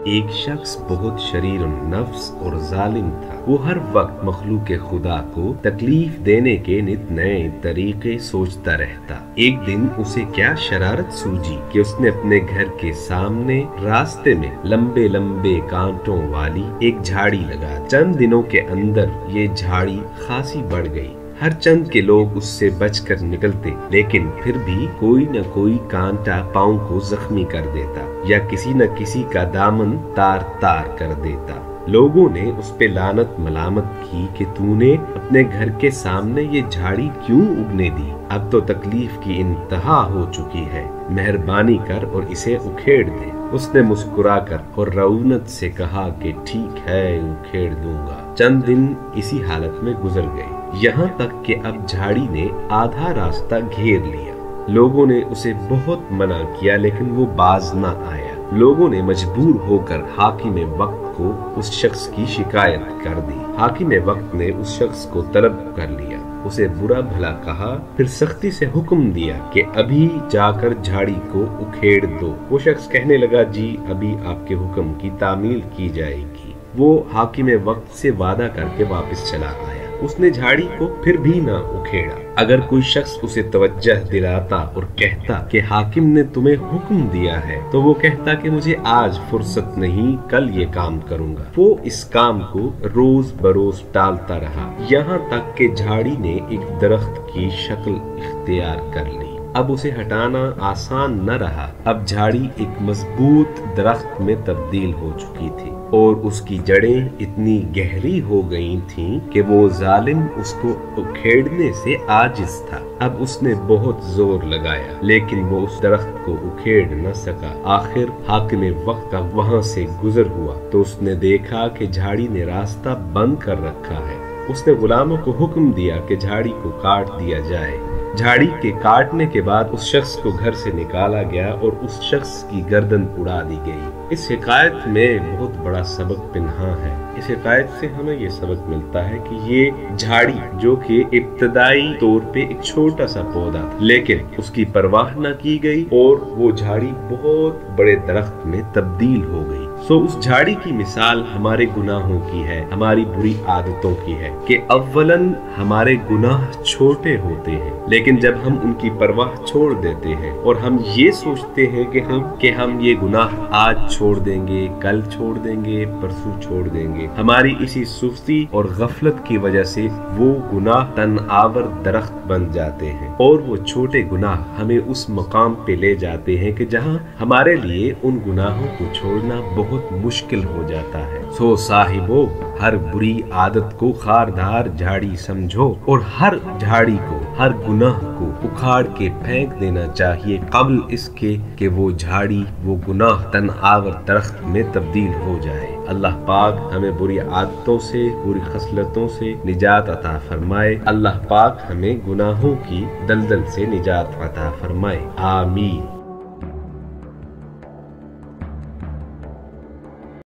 ایک شخص بہت شریر نفس اور ظالم تھا۔ وہ ہر وقت مخلوق خدا کو تکلیف دینے کے نت نئے طریقے سوچتا رہتا۔ ایک دن اسے کیا شرارت سوجی کہ اس نے اپنے گھر کے سامنے راستے میں لمبے لمبے کانٹوں والی ایک جھاڑی لگا دی۔ چند دنوں کے اندر یہ جھاڑی خاصی بڑھ گئی۔ ہر چند کے لوگ اس سے بچ کر نکلتے، لیکن پھر بھی کوئی نہ کوئی کانٹا پاؤں کو زخمی کر دیتا یا کسی نہ کسی کا دامن تار تار کر دیتا۔ لوگوں نے اس پہ لعنت ملامت کی کہ تو نے اپنے گھر کے سامنے یہ جھاڑی کیوں اگنے دی؟ اب تو تکلیف کی انتہا ہو چکی ہے، مہربانی کر اور اسے اکھیڑ دے۔ اس نے مسکرا کر اور رعونت سے کہا کہ ٹھیک ہے، اکھیڑ دوں گا۔ چند دن اسی حالت میں گزر گئے، یہاں تک کہ اب جھاڑی نے آدھا راستہ گھیر لیا۔ لوگوں نے اسے بہت منع کیا لیکن وہ باز نہ آیا۔ لوگوں نے مجبور ہو کر حاکم وقت کو اس شخص کی شکایت کر دی۔ حاکم وقت نے اس شخص کو طلب کر لیا، اسے برا بھلا کہا، پھر سختی سے حکم دیا کہ ابھی جا کر جھاڑی کو اکھیڑ دو۔ وہ شخص کہنے لگا، جی ابھی آپ کے حکم کی تعمیل کی جائے گی۔ وہ حاکم وقت سے وعدہ کر کے واپس چلا آیا۔ اس نے جھاڑی کو پھر بھی نہ اکھیڑا۔ اگر کوئی شخص اسے توجہ دلاتا اور کہتا کہ حاکم نے تمہیں حکم دیا ہے، تو وہ کہتا کہ مجھے آج فرصت نہیں، کل یہ کام کروں گا۔ وہ اس کام کو روز بروز ٹالتا رہا، یہاں تک کہ جھاڑی نے ایک درخت کی شکل اختیار کر لی۔ اب اسے ہٹانا آسان نہ رہا۔ اب جھاڑی ایک مضبوط درخت میں تبدیل ہو چکی تھی اور اس کی جڑیں اتنی گہری ہو گئی تھیں کہ وہ ظالم اس کو اکھیڑنے سے عاجز تھا۔ اب اس نے بہت زور لگایا لیکن وہ اس درخت کو اکھیڑ نہ سکا۔ آخر حاکم وقت کا وہاں سے گزر ہوا تو اس نے دیکھا کہ جھاڑی نے راستہ بند کر رکھا ہے۔ اس نے غلاموں کو حکم دیا کہ جھاڑی کو کاٹ دیا جائے۔ جھاڑی کے کاٹنے کے بعد اس شخص کو گھر سے نکالا گیا اور اس شخص کی گردن اڑا دی گئی۔ اس حکایت میں بہت بڑا سبق پنہاں ہے۔ اس حکایت سے ہمیں یہ سبق ملتا ہے کہ یہ جھاڑی جو کہ ابتدائی طور پہ ایک چھوٹا سا پودا تھا، لیکن اس کی پرواہ نہ کی گئی اور وہ جھاڑی بہت بڑے درخت میں تبدیل ہو گئی۔ اس جھاڑی کی مثال ہمارے گناہوں کی ہے، ہماری بری عادتوں کی ہے کہ اولاً ہمارے گناہ چھوٹے ہوتے ہیں، لیکن جب ہم ان کی پرواہ چھوڑ دیتے ہیں اور ہم یہ سوچتے ہیں کہ ہم یہ گناہ آج چھوڑ دیں گے، کل چھوڑ دیں گے، پرسوں چھوڑ دیں گے، ہماری اسی سستی اور غفلت کی وجہ سے وہ گناہ تن آور درخت بن جاتے ہیں اور وہ چھوٹے گناہ ہمیں اس مقام پہ لے جاتے ہیں کہ جہاں ہمارے لیے ان گناہوں کو چھوڑنا بہت مشکل ہو جاتا ہے۔ صاحبو، ہر بری عادت کو خاردار جھاڑی سمجھو اور ہر جھاڑی کو، ہر گناہ کو اکھاڑ کے پھینک دینا چاہیے قبل اس کے کہ وہ جھاڑی، وہ گناہ تن آور درخت میں تبدیل ہو جائے۔ اللہ پاک ہمیں بری عادتوں سے، بری خصلتوں سے نجات عطا فرمائے۔ اللہ پاک ہمیں گناہوں کی دلدل سے نجات عطا فرمائے۔ آمین۔